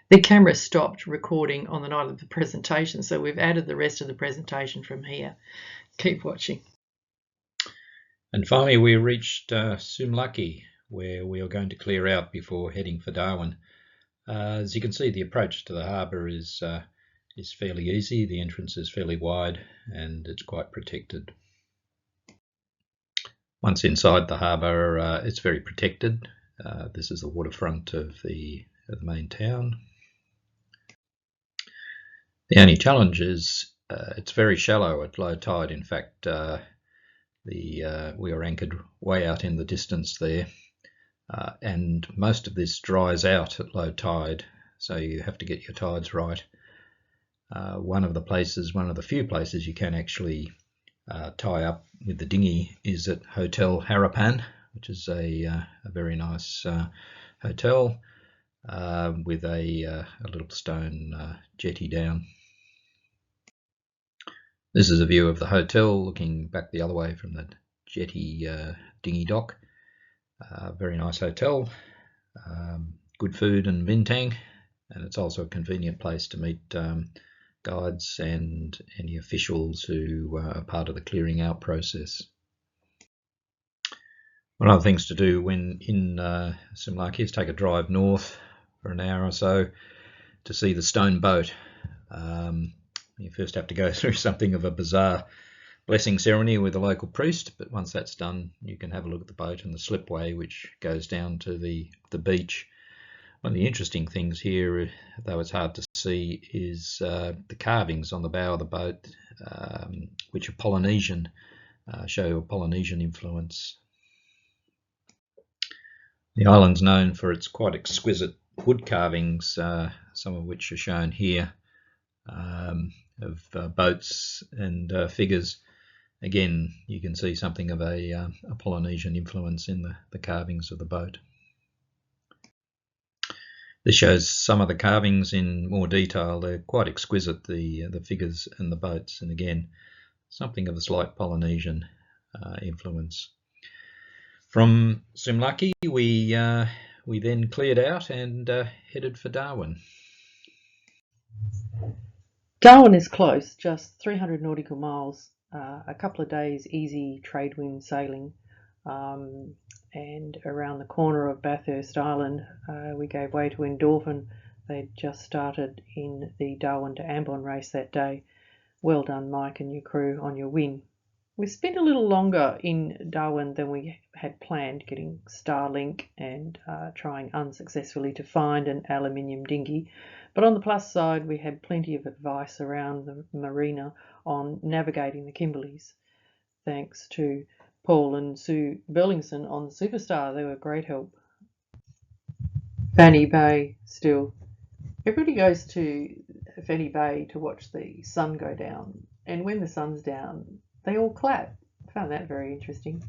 The camera stopped recording on the night of the presentation, so we've added the rest of the presentation from here. Keep watching. And finally we reached Sumlaki, where we are going to clear out before heading for Darwin. As you can see, the approach to the harbour is fairly easy. The entrance is fairly wide and it's quite protected. Once inside the harbour, it's very protected. This is the waterfront of the main town. The only challenge is it's very shallow at low tide. In fact, we are anchored way out in the distance there, and most of this dries out at low tide, so you have to get your tides right. One of the few places you can actually tie up with the dinghy is at Hotel Harapan, which is a very nice hotel with a little stone jetty down. This is a view of the hotel looking back the other way from the jetty dinghy dock. Very nice hotel, good food and bintang, and it's also a convenient place to meet guides and any officials who are part of the clearing out process. One of the things to do when in Sumlaki is take a drive north for an hour or so to see the stone boat. You first have to go through something of a bizarre blessing ceremony with a local priest, but once that's done you can have a look at the boat and the slipway which goes down to the beach. One of the interesting things here, though it's hard to see, is the carvings on the bow of the boat, which are Polynesian, show a Polynesian influence. The island's known for its quite exquisite wood carvings, some of which are shown here, of boats and figures. Again, you can see something of a Polynesian influence in the carvings of the boat. This shows some of the carvings in more detail. They're quite exquisite, the figures and the boats, and again, something of a slight Polynesian influence. From Sumlaki, we then cleared out and headed for Darwin. Darwin is close, just 300 nautical miles, a couple of days easy trade wind sailing, and around the corner of Bathurst Island we gave way to Endorphin. They'd just started in the Darwin to Ambon race that day. Well done, Mike and your crew, on your win. We spent a little longer in Darwin than we had planned, getting Starlink and trying unsuccessfully to find an aluminium dinghy. But on the plus side, we had plenty of advice around the marina on navigating the Kimberleys. Thanks to Paul and Sue Burlington on the Superstar, they were great help. Fanny Bay still. Everybody goes to Fanny Bay to watch the sun go down, and when the sun's down, they all clap. I found that very interesting.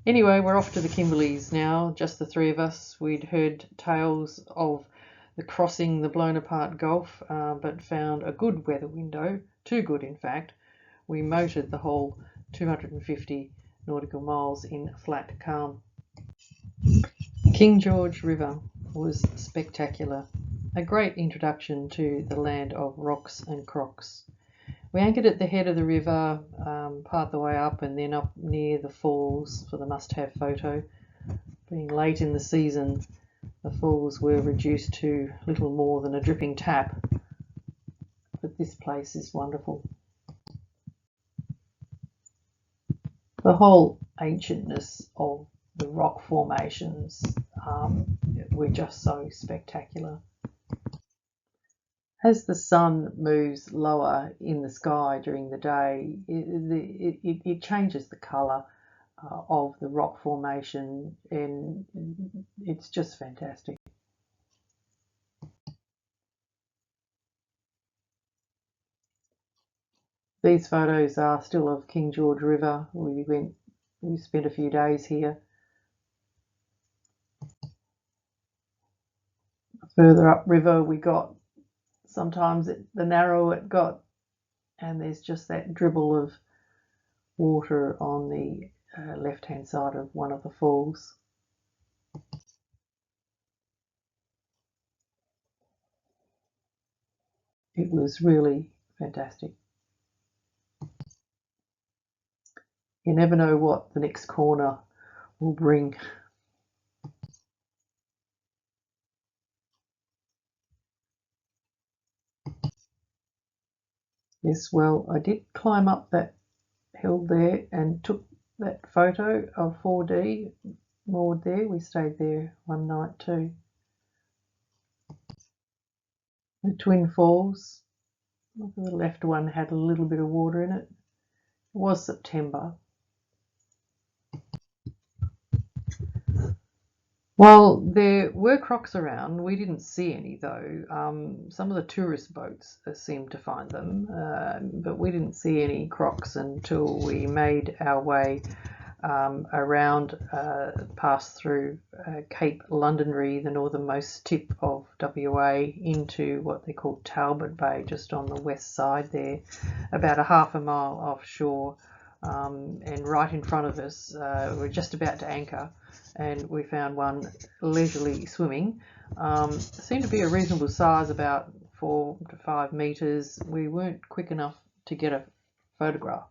Anyway, we're off to the Kimberleys now, just the three of us. We'd heard tales of the crossing the blown apart Gulf, but found a good weather window, too good in fact. We motored the whole 250 nautical miles in flat calm. King George River was spectacular, a great introduction to the land of rocks and crocs. We anchored at the head of the river, part the way up and then up near the falls for the must-have photo. Being late in the season, the falls were reduced to little more than a dripping tap, but this place is wonderful. The whole ancientness of the rock formations were just so spectacular. As the sun moves lower in the sky during the day, it changes the colour of the rock formation, and it's just fantastic. These photos are still of King George River. We spent a few days here. Further upriver we got, sometimes the narrower it got, and there's just that dribble of water on the left-hand side of one of the falls. It was really fantastic. You never know what the next corner will bring. Yes, well, I did climb up that hill there and took that photo of 4D moored there. We stayed there one night too. The Twin Falls, the left one had a little bit of water in it. It was September. Well, there were crocs around. We didn't see any though. Some of the tourist boats seemed to find them, but we didn't see any crocs until we made our way around, passed through Cape Londonderry, the northernmost tip of WA, into what they call Talbot Bay, just on the west side there, about a half a mile offshore. And right in front of us, we're just about to anchor, and we found one leisurely swimming. Seemed to be a reasonable size, about 4 to 5 metres. We weren't quick enough to get a photograph.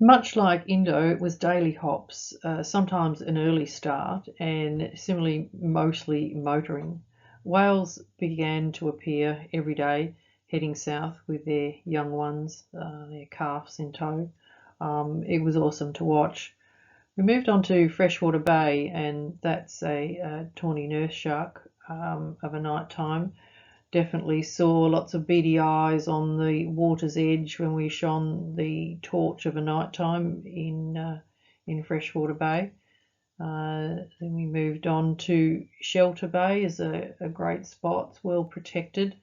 Much like Indo, it was daily hops, sometimes an early start, and similarly mostly motoring. Whales began to appear every day, heading south with their young ones, their calves in tow. It was awesome to watch. We moved on to Freshwater Bay, and that's a tawny nurse shark of a night time. Definitely saw lots of beady eyes on the water's edge when we shone the torch of a night time in Freshwater Bay. Then we moved on to Shelter Bay, is a great spot. It's well protected.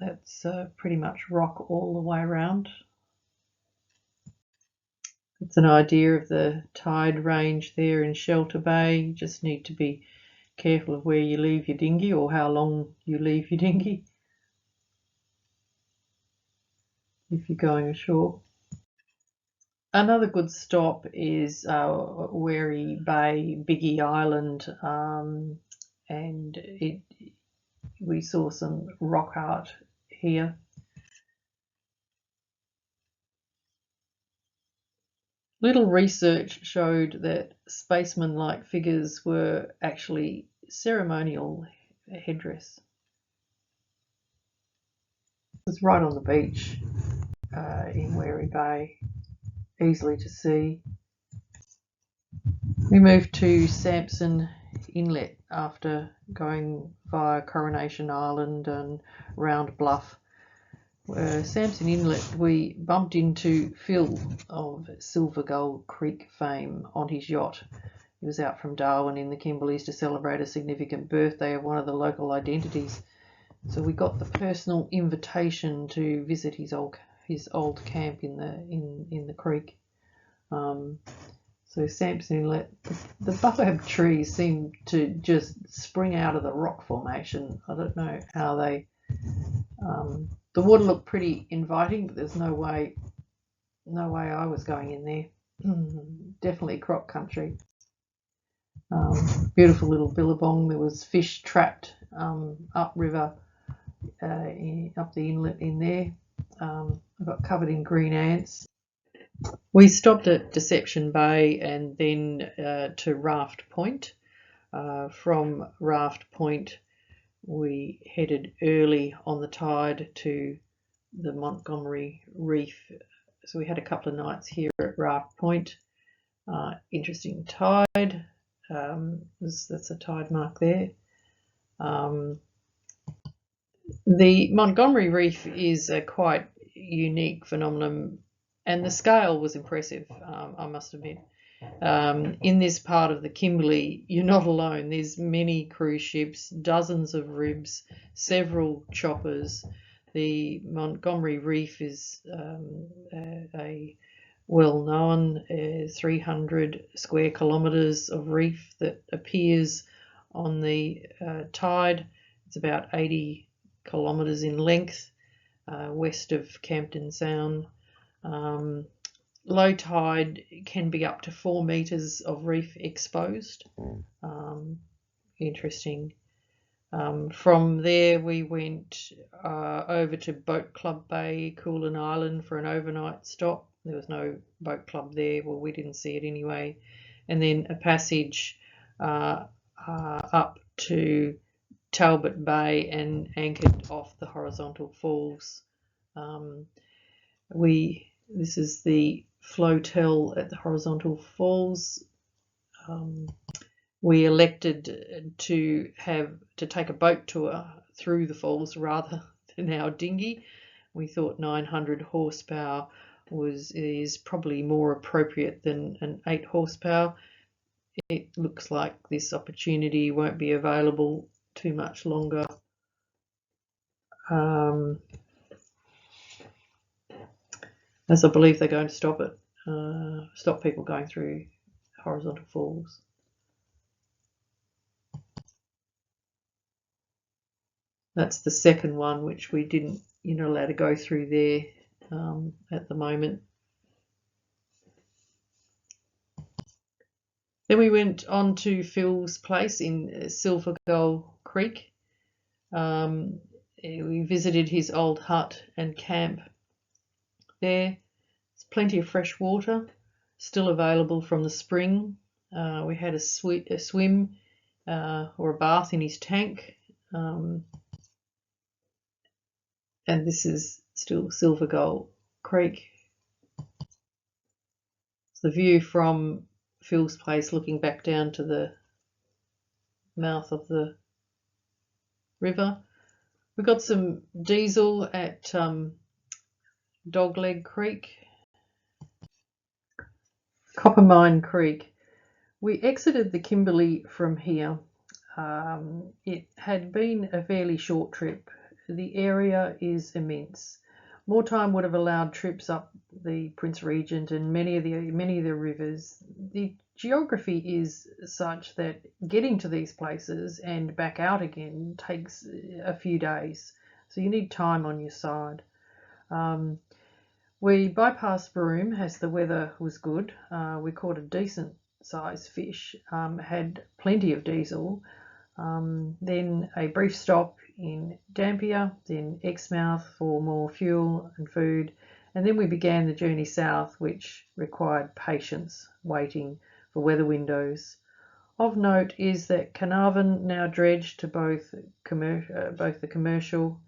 That's pretty much rock all the way around. It's an idea of the tide range there in Shelter Bay. You just need to be careful of where you leave your dinghy or how long you leave your dinghy if you're going ashore. Another good stop is Wary Bay, Biggie Island, and we saw some rock art here. Little research showed that spaceman-like figures were actually ceremonial headdress. It was right on the beach in Wary Bay, easily to see. We moved to Sampson Inlet after going via Coronation Island and Round Bluff. Sampson Inlet, we bumped into Phil of Silver Gull Creek fame on his yacht. He was out from Darwin in the Kimberleys to celebrate a significant birthday of one of the local identities. So we got the personal invitation to visit his old camp in the creek. So Sampson Inlet, the baobab trees seem to just spring out of the rock formation. I don't know how they. The water looked pretty inviting, but there's no way I was going in there. Definitely croc country. Beautiful little billabong. There was fish trapped upriver, up the inlet in there. I got covered in green ants. We stopped at Deception Bay and then to Raft Point. From Raft Point, we headed early on the tide to the Montgomery Reef. So we had a couple of nights here at Raft Point. Interesting tide. That's a tide mark there. The Montgomery Reef is a quite unique phenomenon, and the scale was impressive, I must admit. In this part of the Kimberley, you're not alone. There's many cruise ships, dozens of ribs, several choppers. The Montgomery Reef is a well-known 300 square kilometres of reef that appears on the tide. It's about 80 kilometres in length, west of Campton Sound. Low tide can be up to 4 metres of reef exposed. Interesting. From there, we went over to Boat Club Bay, Coolan Island, for an overnight stop. There was no boat club there. Well, we didn't see it anyway. And then a passage up to Talbot Bay and anchored off the horizontal falls. This is the flotel at the horizontal falls. We elected to take a boat tour through the falls rather than our dinghy. We thought 900 horsepower is probably more appropriate than an 8 horsepower. It looks like this opportunity won't be available too much longer. As I believe they're going to stop it, stop people going through horizontal falls. That's the second one, which we didn't, you're not allowed to go through there at the moment. Then we went on to Phil's place in Silver Gull Creek. We visited his old hut and camp there. There's plenty of fresh water still available from the spring. We had a swim or a bath in his tank. And this is still Silver Gull Creek. It's the view from Phil's place looking back down to the mouth of the river. We got some diesel at Dogleg Creek. Coppermine Creek. We exited the Kimberley from here. It had been a fairly short trip. The area is immense. More time would have allowed trips up the Prince Regent and many of the rivers. The geography is such that getting to these places and back out again takes a few days, so you need time on your side. We bypassed Broome as the weather was good. We caught a decent sized fish, had plenty of diesel. Then a brief stop in Dampier, then Exmouth for more fuel and food, and then we began the journey south, which required patience waiting for weather windows. Of note is that Carnarvon now dredged to both the commercial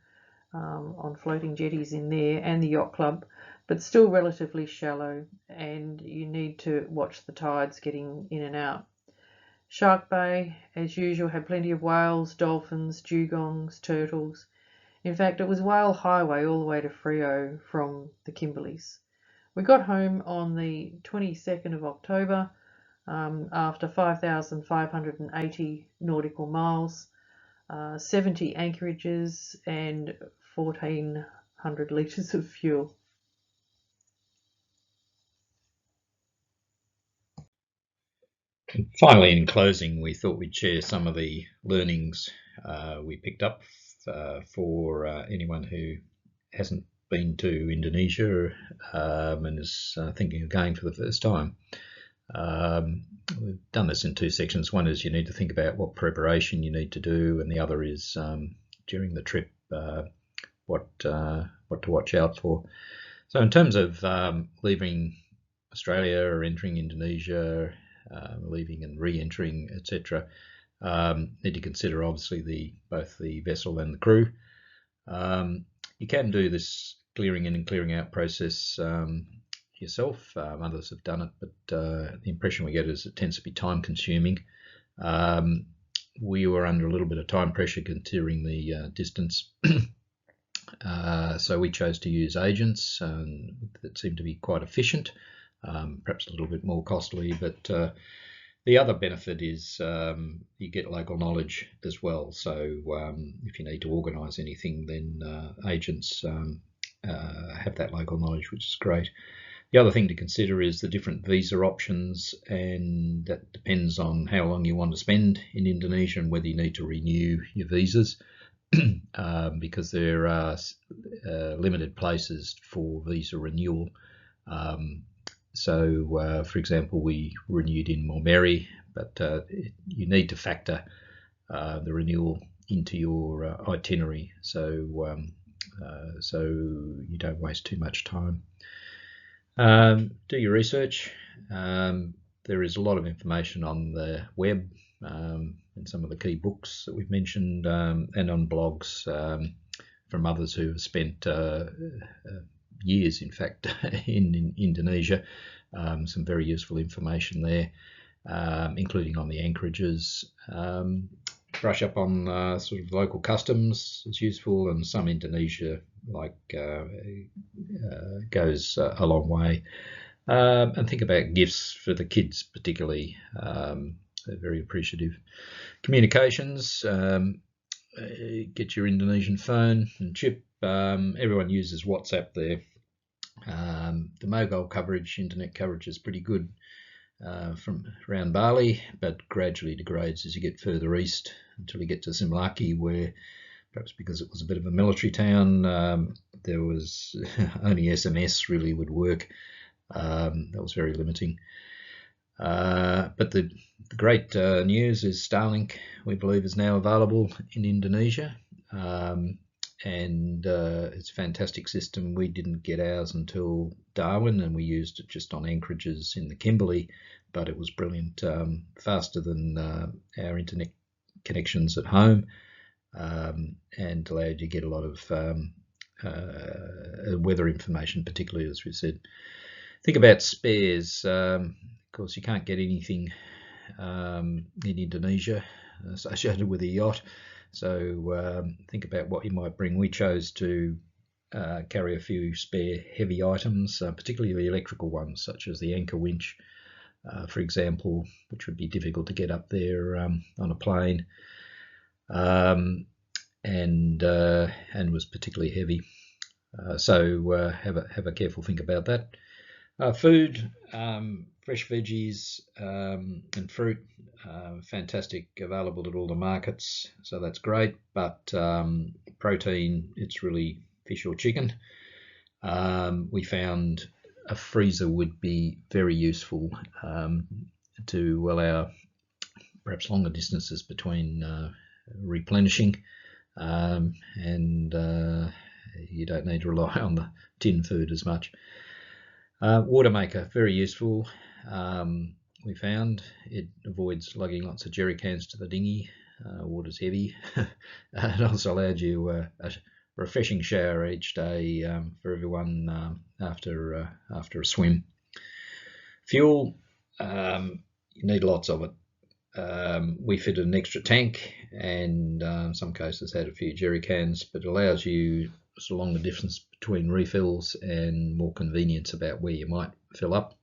on floating jetties in there and the yacht club, but still relatively shallow, and you need to watch the tides getting in and out. Shark Bay, as usual, had plenty of whales, dolphins, dugongs, turtles. In fact, it was whale highway all the way to Freo from the Kimberleys. We got home on the 22nd of October after 5,580 nautical miles, 70 anchorages and 1,400 litres of fuel. Finally, in closing, we thought we'd share some of the learnings we picked up for anyone who hasn't been to Indonesia and is thinking of going for the first time. We've done this in two sections. One is you need to think about what preparation you need to do, and the other is during the trip what to watch out for. So in terms of leaving Australia or entering Indonesia, leaving and re-entering, etc., need to consider obviously both the vessel and the crew. You can do this clearing in and clearing out process yourself. Others have done it, but the impression we get is it tends to be time consuming. We were under a little bit of time pressure considering the distance. So we chose to use agents that seem to be quite efficient, perhaps a little bit more costly, but the other benefit is you get local knowledge as well. So if you need to organise anything, then agents have that local knowledge, which is great. The other thing to consider is the different visa options, and that depends on how long you want to spend in Indonesia and whether you need to renew your visas. Because there are limited places for visa renewal. So, for example, we renewed in Mormeri, but you need to factor the renewal into your itinerary, so so you don't waste too much time. Do your research. There is a lot of information on the web in some of the key books that we've mentioned, and on blogs from others who have spent years, in fact, in Indonesia. Some very useful information there, including on the anchorages. Brush up on sort of local customs is useful, and some Indonesia goes a long way. And think about gifts for the kids, particularly. They're very appreciative. Communications. Get your Indonesian phone and chip. Everyone uses WhatsApp there. The mobile coverage, internet coverage, is pretty good from around Bali, but gradually degrades as you get further east until you get to Simlaki, where, perhaps because it was a bit of a military town, there was only SMS really would work. That was very limiting. But the great news is Starlink, we believe, is now available in Indonesia. And it's a fantastic system. We didn't get ours until Darwin, and we used it just on anchorages in the Kimberley, but it was brilliant, faster than our internet connections at home, and allowed you to get a lot of weather information, particularly, as we said. Think about spares. Of course, you can't get anything in Indonesia associated with a yacht. So think about what you might bring. We chose to carry a few spare heavy items, particularly the electrical ones, such as the anchor winch, for example, which would be difficult to get up there on a plane, and was particularly heavy. So have a careful think about that. Food, fresh veggies and fruit, fantastic, available at all the markets, so that's great. But protein, it's really fish or chicken. We found a freezer would be very useful to allow perhaps longer distances between replenishing, and you don't need to rely on the tin food as much. Water maker, very useful. We found it avoids lugging lots of jerry cans to the dinghy. Water's heavy. It also allowed you a refreshing shower each day for everyone after a swim. Fuel, you need lots of it. We fitted an extra tank, and in some cases had a few jerry cans, but it allows you so long the difference between refills and more convenience about where you might fill up.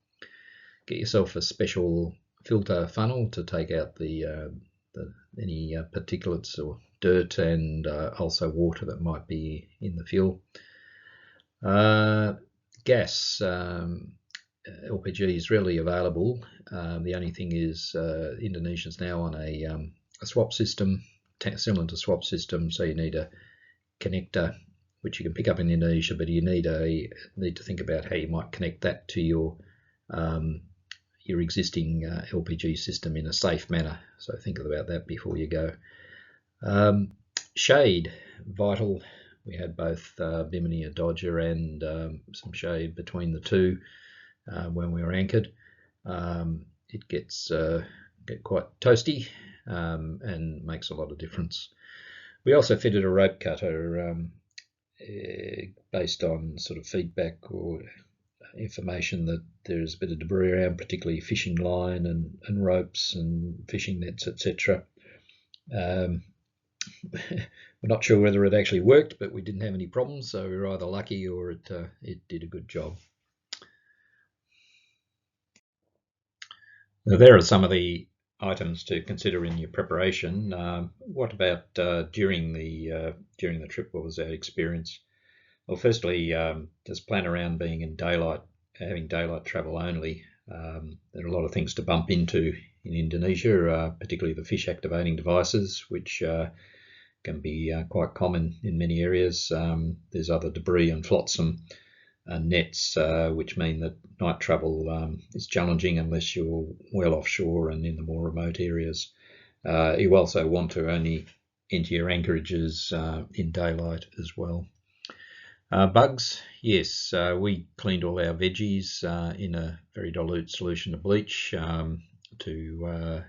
Get yourself a special filter funnel to take out any particulates or dirt, and also water that might be in the fuel. Gas, LPG is readily available. The only thing is Indonesia's now on a swap system, similar to swap system, so you need a connector, which you can pick up in Indonesia, but you need to think about how you might connect that to your existing LPG system in a safe manner. So think about that before you go. Shade, vital. We had both Bimini, a Dodger, and some shade between the two when we were anchored. It gets quite toasty and makes a lot of difference. We also fitted a rope cutter based on sort of feedback or information that there's a bit of debris around, particularly fishing line and ropes and fishing nets, etc. We're not sure whether it actually worked, but we didn't have any problems, so we were either lucky or it did a good job. Now, there are some of the items to consider in your preparation. What about during the trip? What was our experience? Well, firstly, just plan around being in daylight, having daylight travel only. There are a lot of things to bump into in Indonesia, particularly the fish activating devices, which can be quite common in many areas. There's other debris and flotsam and nets, which mean that night travel is challenging unless you're well offshore and in the more remote areas. You also want to only into your anchorages in daylight as well. Bugs, yes, we cleaned all our veggies in a very dilute solution of bleach to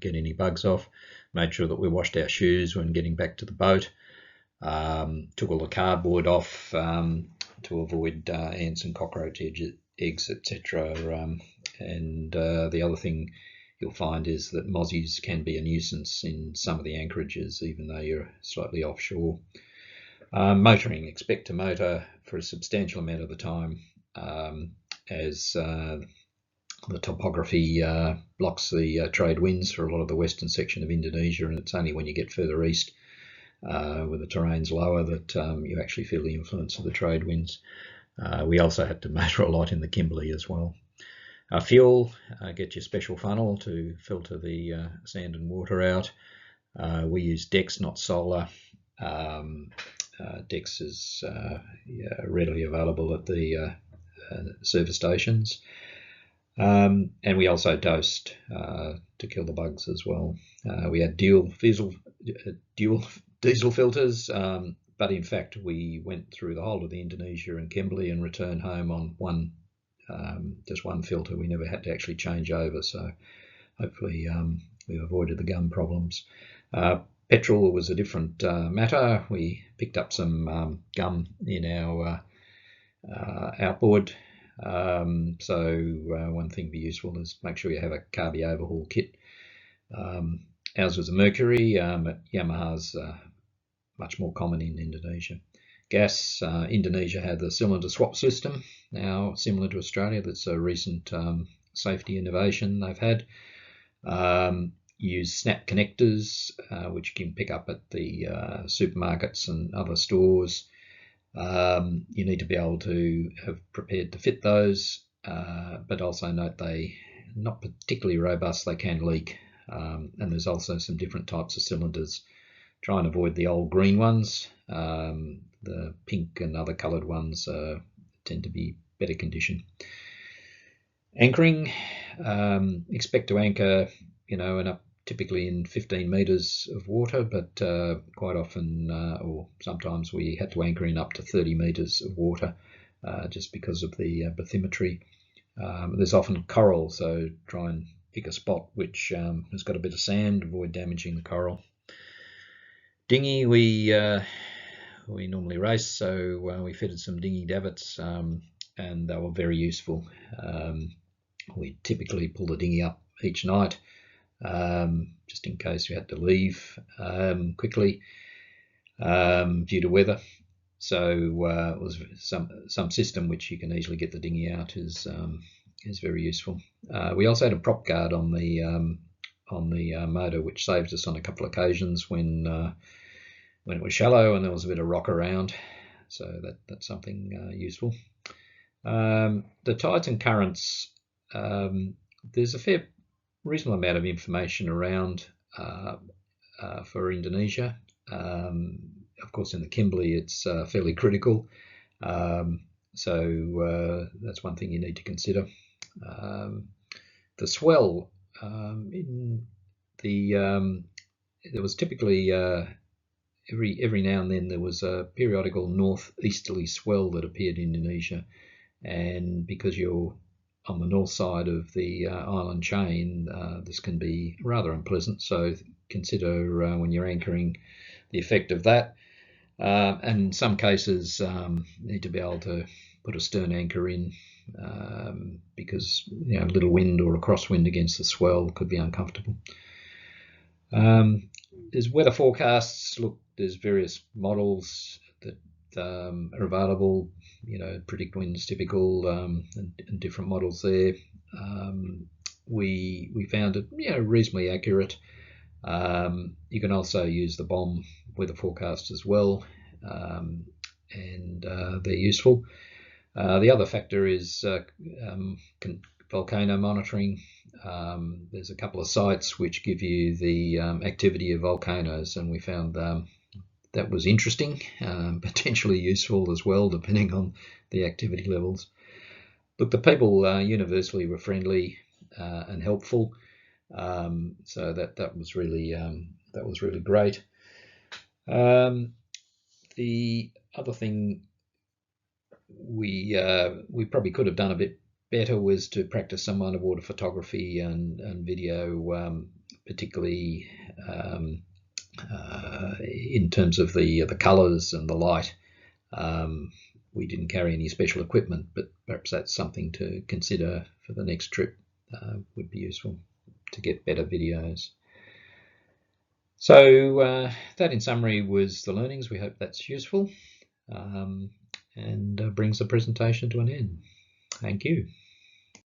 get any bugs off. Made sure that we washed our shoes when getting back to the boat. Took all the cardboard off to avoid ants and cockroach eggs, etc. And the other thing you'll find is that mozzies can be a nuisance in some of the anchorages, even though you're slightly offshore. Motoring, expect to motor for a substantial amount of the time as the topography blocks the trade winds for a lot of the western section of Indonesia, and it's only when you get further east where the terrain's lower that you actually feel the influence of the trade winds. We also had to motor a lot in the Kimberley as well. Fuel, get your special funnel to filter the sand and water out. We use Dex, not solar. Dex is readily available at the service stations. And we also dosed to kill the bugs as well. We had dual diesel filters, but in fact we went through the whole of the Indonesia and Kimberley and returned home on just one filter. We never had to actually change over, so hopefully we've avoided the gum problems. Petrol was a different matter. We picked up some gum in our outboard. So one thing to be useful is make sure you have a carby overhaul kit. Ours was a Mercury, but Yamaha's much more common in Indonesia. Gas, Indonesia had the cylinder swap system, now similar to Australia. That's a recent safety innovation they've had. Use snap connectors, which you can pick up at the supermarkets and other stores. You need to be able to have prepared to fit those, but also note they're not particularly robust. They can leak, and there's also some different types of cylinders. Try and avoid the old green ones. The pink and other coloured ones tend to be better condition. Anchoring, expect to anchor, and up typically in 15 metres of water, but quite often, or sometimes we had to anchor in up to 30 metres of water just because of the bathymetry. There's often coral, so try and pick a spot which has got a bit of sand, avoid damaging the coral. Dinghy, we normally race, so we fitted some dinghy davits, and they were very useful. We typically pull the dinghy up each night, just in case we had to leave quickly due to weather. So it was some system which you can easily get the dinghy out is very useful. We also had a prop guard on the motor, which saved us on a couple of occasions when it was shallow and there was a bit of rock around. So that's something useful. The tides and currents, there's a reasonable amount of information around for Indonesia. Of course, in the Kimberley, it's fairly critical. So that's one thing you need to consider. The swell, there was typically every now and then there was a periodical northeasterly swell that appeared in Indonesia, and because you're on the north side of the island chain, this can be rather unpleasant, so consider when you're anchoring the effect of that. And in some cases need to be able to put a stern anchor in because a little wind or a crosswind against the swell could be uncomfortable. There's weather forecasts. Look, there's various models that are available, predict winds typical, and different models there. We found it reasonably accurate. You can also use the BOM weather forecast as well, and they're useful. The other factor is volcano monitoring. There's a couple of sites which give you the activity of volcanoes, and we found that was interesting, potentially useful as well, depending on the activity levels. Look, the people universally were friendly and helpful, so that was really great. The other thing we probably could have done a bit better was to practice some underwater photography and video, particularly in terms of the colours and the light. We didn't carry any special equipment, but perhaps that's something to consider for the next trip. Would be useful to get better videos. So that in summary was the learnings. We hope that's useful and brings the presentation to an end. Thank you.